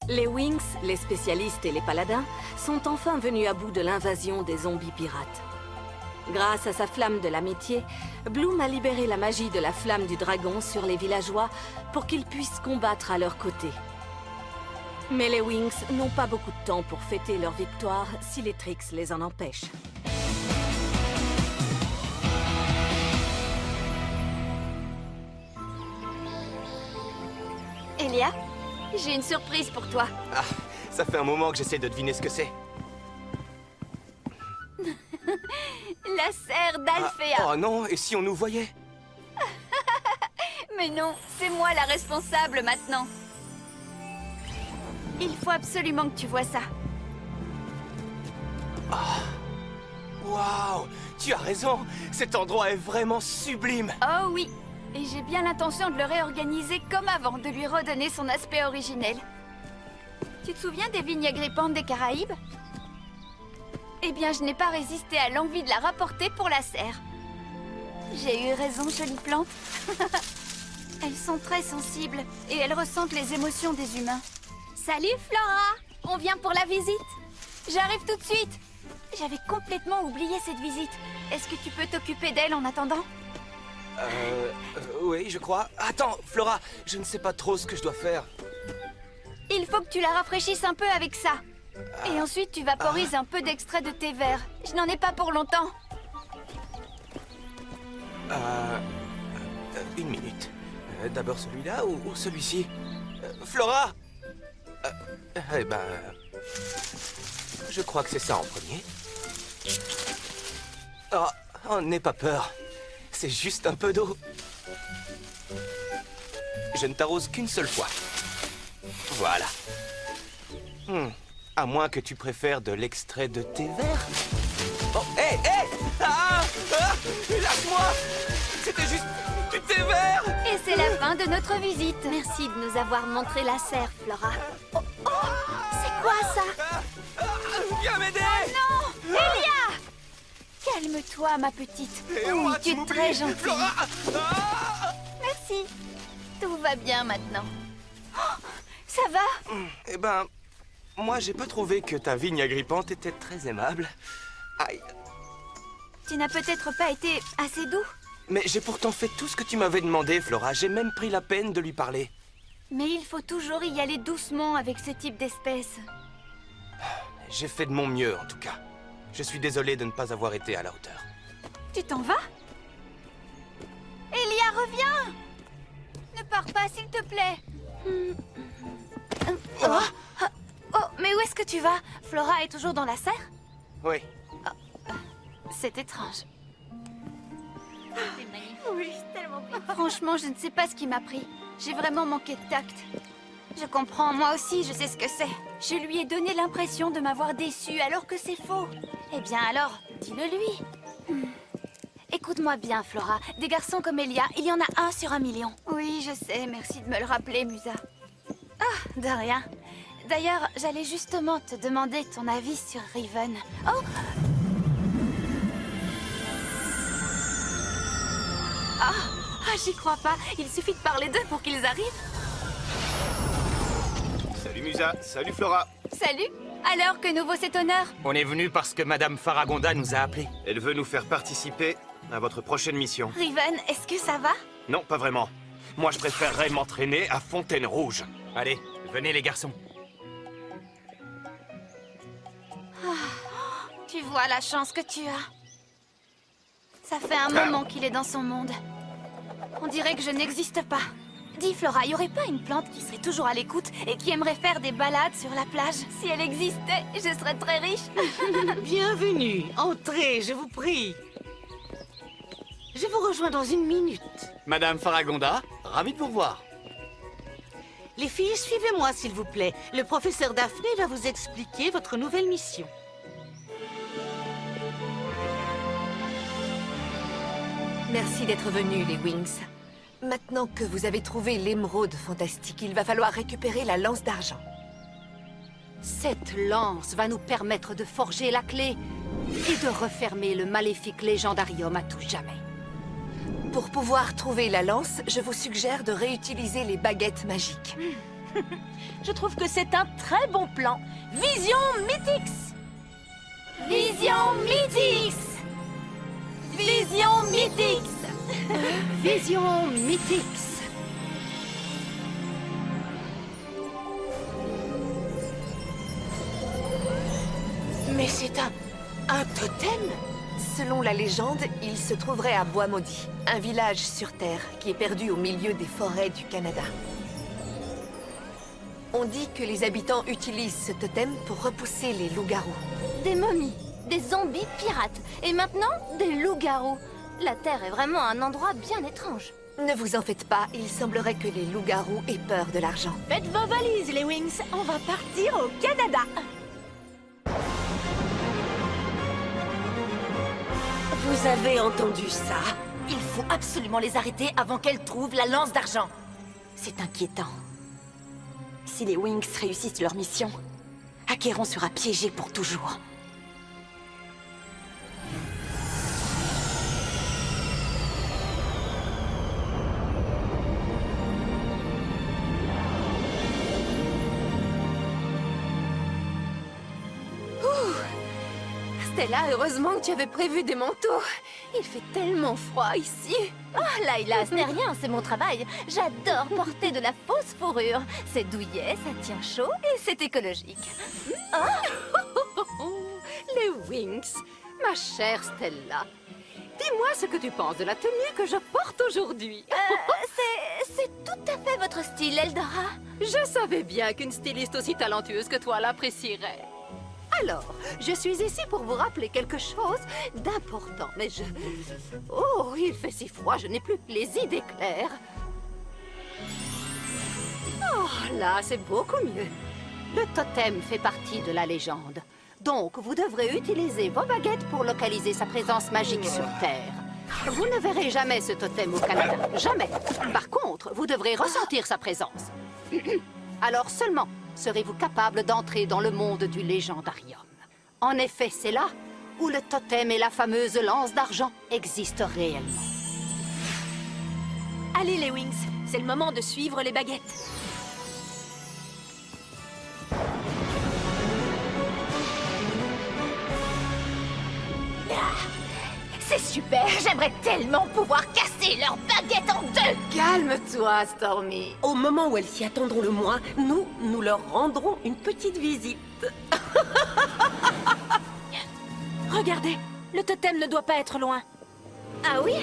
Les Wings, les spécialistes et les paladins sont enfin venus à bout de l'invasion des zombies pirates. Grâce à sa flamme de l'amitié, Bloom a libéré la magie de la flamme du dragon sur les villageois pour qu'ils puissent combattre à leur côté. Mais les Wings n'ont pas beaucoup de temps pour fêter leur victoire si les Trix les en empêchent. Elia, j'ai une surprise pour toi. Ah, ça fait un moment que j'essaie de deviner ce que c'est. La serre d'Alfea. Oh non, et si on nous voyait? Mais non, c'est moi la responsable maintenant. Il faut absolument que tu vois ça. Waouh, tu as raison, cet endroit est vraiment sublime. Oh oui, et j'ai bien l'intention de le réorganiser comme avant, de lui redonner son aspect originel. Tu te souviens des vignes agrippantes des Caraïbes? Eh bien, je n'ai pas résisté à l'envie de la rapporter pour la serre. J'ai eu raison, jolie plante. Elles sont très sensibles et elles ressentent les émotions des humains. Salut Flora! On vient pour la visite? J'arrive tout de suite! J'avais complètement oublié cette visite. Est-ce que tu peux t'occuper d'elle en attendant? Oui, je crois. Attends, Flora, je ne sais pas trop ce que je dois faire. Il faut que tu la rafraîchisses un peu avec ça. Et ensuite, tu vaporises un peu d'extrait de thé vert. Je n'en ai pas pour longtemps. Une minute. D'abord celui-là ou celui-ci? Flora! Eh ben... Je crois que c'est ça en premier. Oh, n'aie pas peur. C'est juste un peu d'eau. Je ne t'arrose qu'une seule fois. Voilà. À moins que tu préfères de l'extrait de thé vert. Oh, hé, hé! Lâche-moi! C'était juste du thé vert! Et c'est la fin de notre visite. Merci de nous avoir montré la serre, Flora. Oh, c'est quoi ça? Viens m'aider! Non! Elia! Calme-toi, ma petite. Et Oui, moi, tu es m'oublies, très gentille. Flora! Merci. Tout va bien maintenant. Oh, ça va? Eh ben, moi j'ai pas trouvé que ta vigne agrippante était très aimable. Aïe. Tu n'as peut-être pas été assez doux? Mais j'ai pourtant fait tout ce que tu m'avais demandé, Flora. J'ai même pris la peine de lui parler. Mais il faut toujours y aller doucement avec ce type d'espèce. J'ai fait de mon mieux, en tout cas. Je suis désolé de ne pas avoir été à la hauteur. Tu t'en vas? Elia, reviens! Ne pars pas, s'il te plaît. Oh, mais où est-ce que tu vas? Flora est toujours dans la serre? Oui. C'est étrange. C'est magnifique. Oui, tellement bien. Franchement, je ne sais pas ce qui m'a pris. J'ai vraiment manqué de tact. Je comprends, moi aussi, je sais ce que c'est. Je lui ai donné l'impression de m'avoir déçue alors que c'est faux. Eh bien alors, dis-le lui. Écoute-moi bien, Flora. Des garçons comme Elia, il y en a un sur 1 million. Oui, je sais. Merci de me le rappeler, Musa. Ah, de rien. D'ailleurs, j'allais justement te demander ton avis sur Riven. Oh! Ah, j'y crois pas. Il suffit de parler d'eux pour qu'ils arrivent. Salut Musa, salut Flora. Salut. Alors, que nous vaut cet honneur? On est venu parce que Madame Faragonda nous a appelés. Elle veut nous faire participer à votre prochaine mission. Riven, est-ce que ça va? Non, pas vraiment. Moi, je préférerais m'entraîner à Fontaine-Rouge. Allez, venez les garçons. Tu vois la chance que tu as. Ça fait un moment qu'il est dans son monde. On dirait que je n'existe pas. Dis, Flora, y aurait pas une plante qui serait toujours à l'écoute et qui aimerait faire des balades sur la plage? Si elle existait, je serais très riche. Bienvenue. Entrez, je vous prie. Je vous rejoins dans une minute. Madame Faragonda, ravi de vous revoir. Les filles, suivez-moi, s'il vous plaît. Le professeur Daphné va vous expliquer votre nouvelle mission. Merci d'être venus, les Wings. Maintenant que vous avez trouvé l'émeraude fantastique, il va falloir récupérer la lance d'argent. Cette lance va nous permettre de forger la clé et de refermer le maléfique légendarium à tout jamais. Pour pouvoir trouver la lance, je vous suggère de réutiliser les baguettes magiques. Je trouve que c'est un très bon plan. Vision Mythix! Vision Mythix! Vision Mythix! Vision Mythix. Mais c'est un totem? Selon la légende, il se trouverait à Bois Maudit, un village sur Terre qui est perdu au milieu des forêts du Canada. On dit que les habitants utilisent ce totem pour repousser les loups-garous. Des momies, des zombies pirates, et maintenant des loups-garous. La Terre est vraiment un endroit bien étrange. Ne vous en faites pas, il semblerait que les loups-garous aient peur de l'argent. Faites vos valises, les Wings. On va partir au Canada. Vous avez entendu ça? Il faut absolument les arrêter avant qu'elles trouvent la lance d'argent. C'est inquiétant. Si les Wings réussissent leur mission, Acheron sera piégé pour toujours. Stella, heureusement que tu avais prévu des manteaux. Il fait tellement froid ici. Oh, Layla, ce n'est rien, c'est mon travail. J'adore porter de la fausse fourrure. C'est douillet, ça tient chaud et c'est écologique. Les Wings, ma chère Stella. Dis-moi ce que tu penses de la tenue que je porte aujourd'hui. C'est tout à fait votre style, Eldora. Je savais bien qu'une styliste aussi talentueuse que toi l'apprécierait. Alors, je suis ici pour vous rappeler quelque chose d'important, mais je... Oh, il fait si froid, je n'ai plus les idées claires. Oh, là, c'est beaucoup mieux. Le totem fait partie de la légende. Donc, vous devrez utiliser vos baguettes pour localiser sa présence magique sur Terre. Vous ne verrez jamais ce totem au Canada. Jamais. Par contre, vous devrez ressentir sa présence. Alors seulement serez-vous capable d'entrer dans le monde du légendarium. En effet, c'est là où le totem et la fameuse lance d'argent existent réellement. Allez, les Wings. C'est le moment de suivre les baguettes. C'est super, j'aimerais tellement pouvoir casser leurs baguettes en deux. Calme-toi, Stormy. Au moment où elles s'y attendront le moins, nous leur rendrons une petite visite. Regardez, le totem ne doit pas être loin. Ah oui?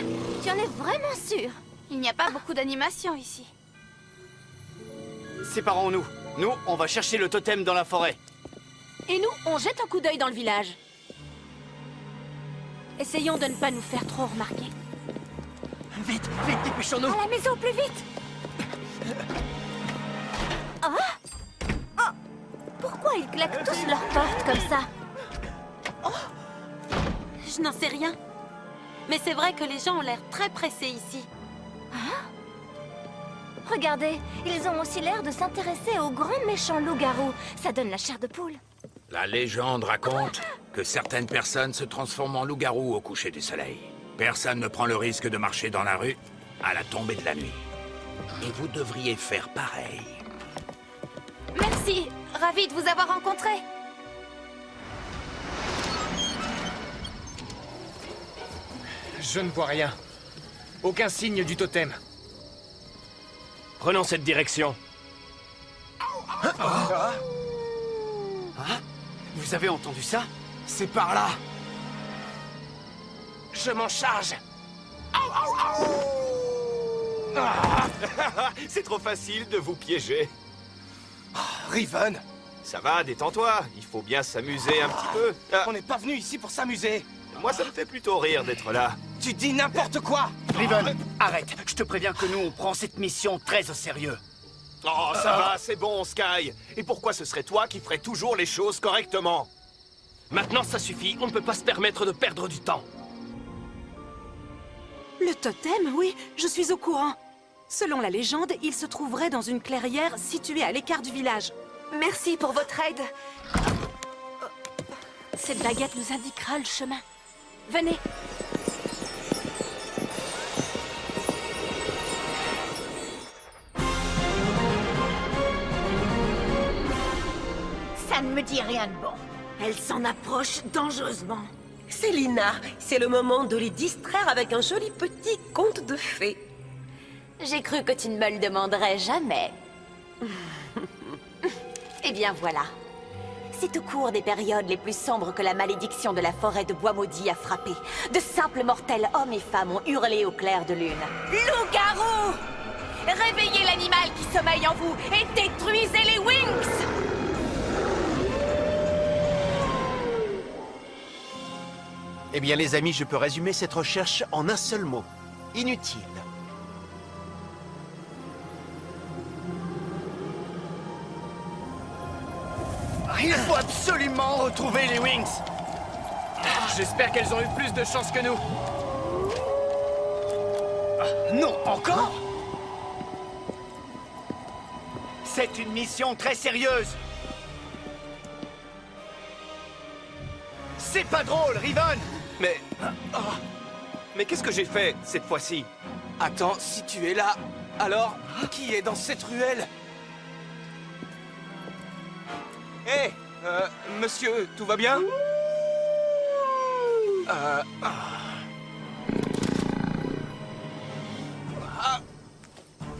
Tu en es vraiment sûr? Il n'y a pas beaucoup d'animation ici. Séparons-nous. Nous, on va chercher le totem dans la forêt. Et nous, on jette un coup d'œil dans le village. Essayons de ne pas nous faire trop remarquer. Vite, vite, dépêchons-nous. À la maison, plus vite! Pourquoi ils claquent tous leurs portes comme ça? Je n'en sais rien. Mais c'est vrai que les gens ont l'air très pressés ici. Regardez, ils ont aussi l'air de s'intéresser aux grands méchants loups-garous. Ça donne la chair de poule. La légende raconte que certaines personnes se transforment en loups-garous au coucher du soleil. Personne ne prend le risque de marcher dans la rue à la tombée de la nuit. Et vous devriez faire pareil. Merci, ravie de vous avoir rencontré. Je ne vois rien. Aucun signe du totem. Prenons cette direction. Vous avez entendu ça? C'est par là. Je m'en charge. C'est trop facile de vous piéger. Riven, Ça va, détends-toi. Il faut bien s'amuser un petit peu. on n'est pas venu ici pour s'amuser. Moi, ça me fait plutôt rire d'être là. Tu dis n'importe quoi. Riven, arrête. Je te préviens que nous, on prend cette mission très au sérieux. Oh, ça va, c'est bon, Sky. Et pourquoi ce serait toi qui ferais toujours les choses correctement? Maintenant, ça suffit. On ne peut pas se permettre de perdre du temps. Le totem, oui, je suis au courant. Selon la légende, il se trouverait dans une clairière située à l'écart du village. Merci pour votre aide. Cette baguette nous indiquera le chemin. Venez. Ça ne me dit rien de bon. Elle s'en approche dangereusement. Célina, c'est le moment de les distraire avec un joli petit conte de fées. J'ai cru que tu ne me le demanderais jamais. Eh bien voilà. C'est au cours des périodes les plus sombres que la malédiction de la forêt de Bois Maudit a frappé. De simples mortels hommes et femmes ont hurlé au clair de lune. Loup-garou! Réveillez l'animal qui sommeille en vous et détruisez les Winx! Eh bien, les amis, je peux résumer cette recherche en un seul mot. Inutile. Il faut absolument retrouver les Winx. J'espère qu'elles ont eu plus de chance que nous. Non, encore? C'est une mission très sérieuse. C'est pas drôle, Riven. Mais... Mais qu'est-ce que j'ai fait, cette fois-ci? Attends, si tu es là, alors, qui est dans cette ruelle? Hé, monsieur, tout va bien?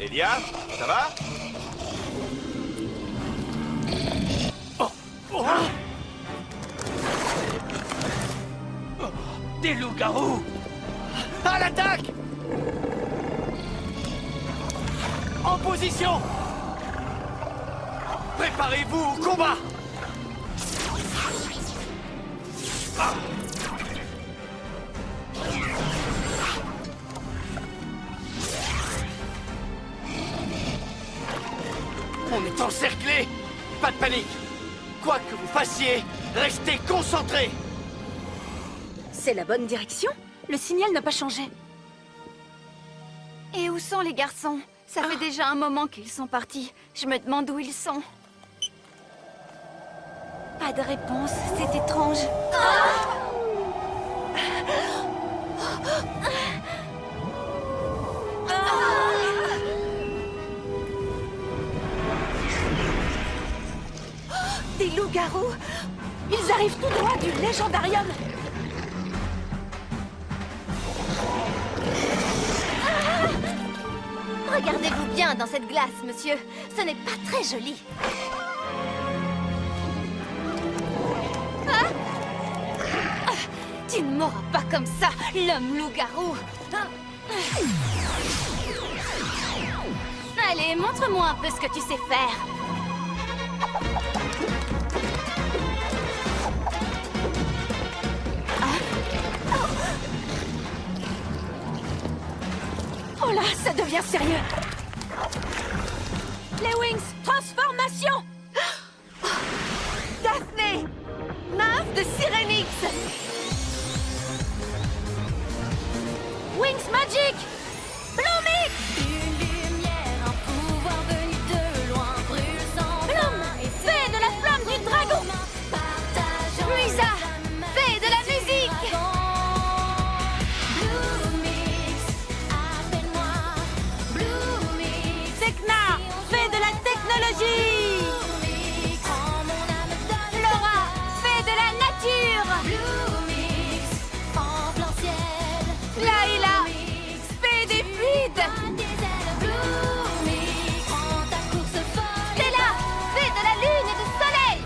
Elia, ça va? Des loups-garous. À l'attaque! En position! Préparez-vous au combat! On est encerclés! Pas de panique! Quoi que vous fassiez, restez concentrés! C'est la bonne direction? Le signal n'a pas changé. Et où sont les garçons? Ça fait déjà un moment qu'ils sont partis. Je me demande où ils sont. Pas de réponse, c'est étrange. Des loups-garous! Ils arrivent tout droit du Légendarium! Regardez-vous bien dans cette glace, monsieur. Ce n'est pas très joli. Tu ne mourras pas comme ça, l'homme loup-garou. Allez, montre-moi un peu ce que tu sais faire. Oh là, ça devient sérieux! Les Winx, transformation! Daphné! Nymphe de Sirenix! Winx Magic! Bloomix! Une lumière, un pouvoir venu de loin, brûle sans Bloom! Fée de la flamme du dragon! Luisa, fée de la musique. Tekna! Fée de la technologie! Flora, fée de la nature. Laïla, fée des fluides. Stella, fée de la lune et du soleil.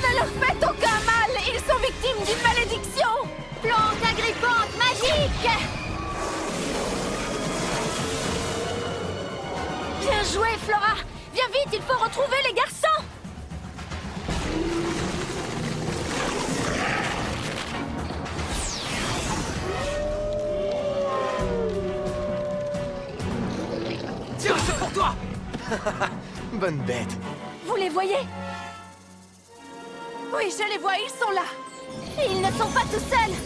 Ne leur faites aucun mal! Ils sont victimes d'une malédiction! Plante agrippante magique. Bien joué, Flora! Viens vite, il faut retrouver les garçons! Tiens, c'est pour toi. Bonne bête. Vous les voyez? Oui, je les vois, ils sont là! Ils ne sont pas tout seuls.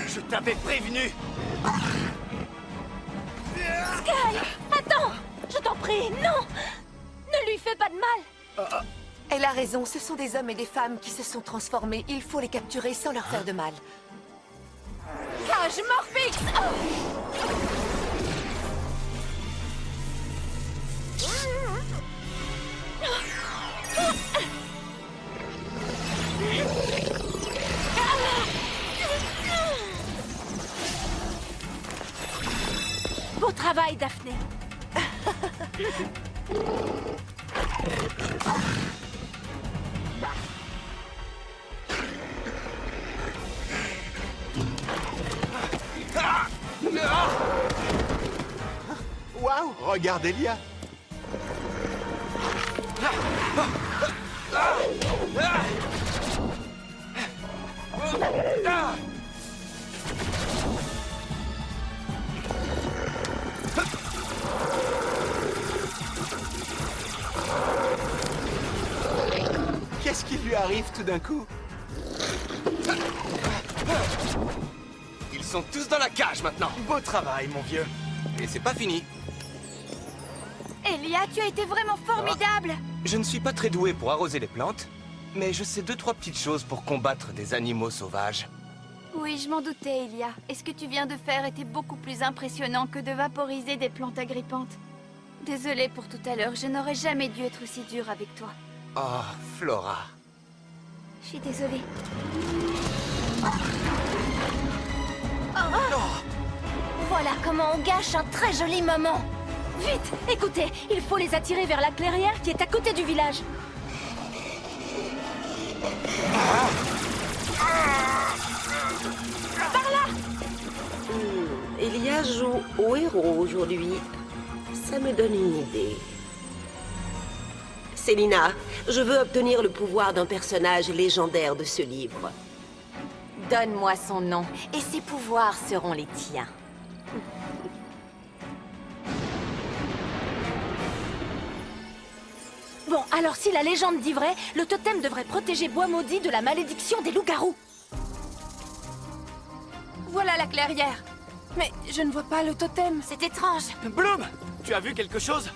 Je t'avais prévenu. Sky! Attends! Je t'en prie, non! Ne lui fais pas de mal! Elle a raison, ce sont des hommes et des femmes qui se sont transformés. Il faut les capturer sans leur faire de mal. Cage Morphix! Beau travail, Daphné. Waouh, regarde Elia. Qu'est-ce qui lui arrive tout d'un coup? Ils sont tous dans la cage maintenant. Beau travail, mon vieux. Et c'est pas fini. Elia, tu as été vraiment formidable! Je ne suis pas très doué pour arroser les plantes, mais je sais 2-3 petites choses pour combattre des animaux sauvages. Oui, je m'en doutais, Elia. Et ce que tu viens de faire était beaucoup plus impressionnant que de vaporiser des plantes agrippantes. Désolée pour tout à l'heure, je n'aurais jamais dû être aussi dure avec toi. Oh, Flora. Je suis désolée. Voilà comment on gâche un très joli moment. Vite, écoutez, il faut les attirer vers la clairière qui est à côté du village. Elia joue au héros aujourd'hui. Ça me donne une idée. Célina, je veux obtenir le pouvoir d'un personnage légendaire de ce livre. Donne-moi son nom, et ses pouvoirs seront les tiens. Bon, alors si la légende dit vrai, le totem devrait protéger Bois Maudit de la malédiction des loups-garous. Voilà la clairière. Mais je ne vois pas le totem. C'est étrange. Bloom, tu as vu quelque chose?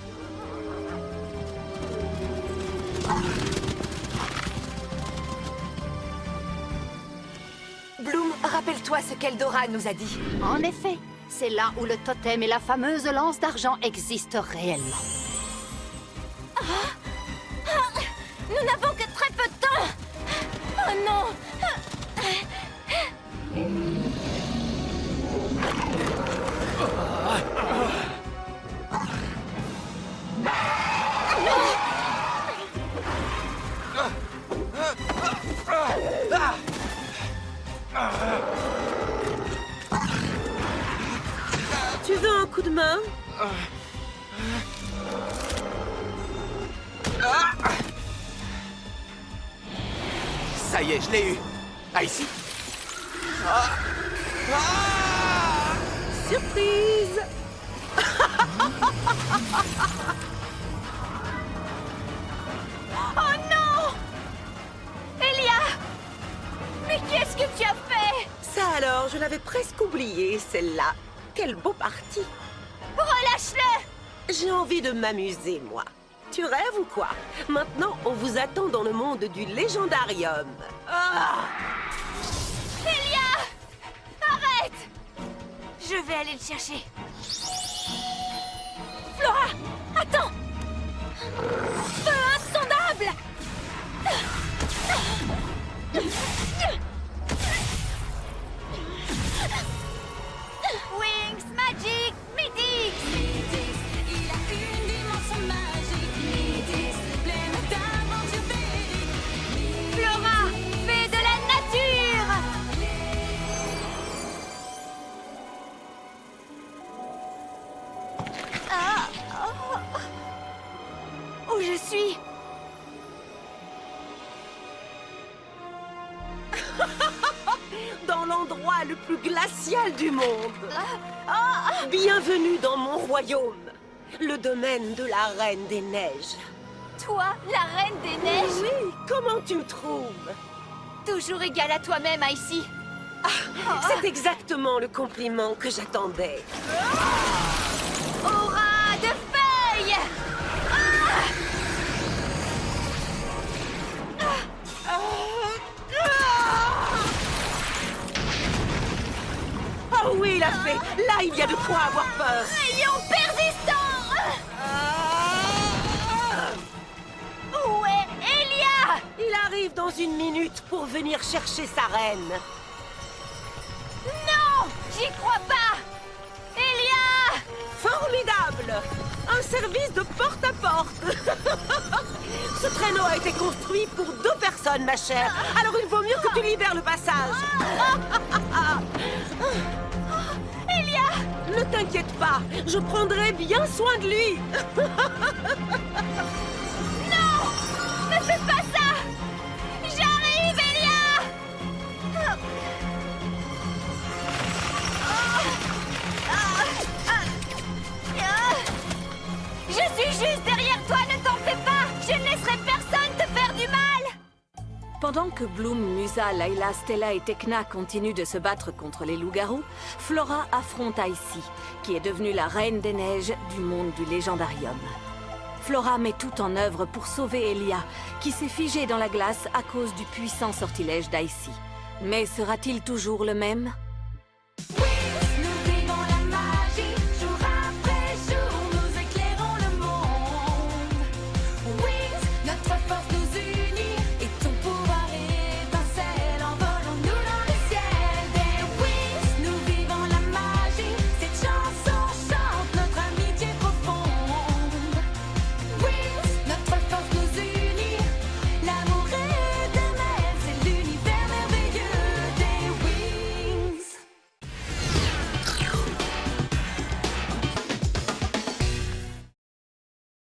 Bloom, rappelle-toi ce qu'Eldora nous a dit. En effet, c'est là où le totem et la fameuse lance d'argent existent réellement. Nous n'avons que très peu de temps. Oh non. Tu veux un coup de main? Ça y est, je l'ai eu. Ah, ici. Surprise! Oh non! Elia! Mais qu'est-ce que tu as fait? Ça alors, je l'avais presque oublié, celle-là. Quel beau parti! Relâche-le! J'ai envie de m'amuser, moi. Tu rêves ou quoi? Maintenant, on vous attend dans le monde du légendarium. Elia! Arrête! Je vais aller le chercher. Flora, attends. Feu insondable. Wings Magic Midix! Il a une dimension magique. Midix, pleine d'aventures féeriques. Flora, fée de la nature! Où je suis? Dans l'endroit le plus glacial du monde. Bienvenue dans mon royaume, le domaine de la Reine des Neiges. Toi, la reine des neiges? Oui, comment tu me trouves? Toujours égale à toi-même, Icy. C'est exactement le compliment que j'attendais. Aura de feuilles! fait. Là, il y a de quoi avoir peur. Rayon persistant. Où est Elia? Il arrive dans une minute pour venir chercher sa reine. Non, j'y crois pas. Elia! Formidable! Un service de porte à porte. Ce traîneau a été construit pour 2 personnes, ma chère. Alors il vaut mieux que tu libères le passage. Elia! Ne t'inquiète pas, je prendrai bien soin de lui. Non! Ne fais pas ça! J'arrive, Elia! Je suis juste derrière toi, ne t'en fais pas! Je ne laisserai personne te faire du mal! Pendant que Bloom, Musa, Layla, Stella et Tekna continuent de se battre contre les loups-garous, Flora affronte Icy, qui est devenue la reine des neiges du monde du légendarium. Flora met tout en œuvre pour sauver Elia, qui s'est figé dans la glace à cause du puissant sortilège d'Icy. Mais sera-t-il toujours le même ?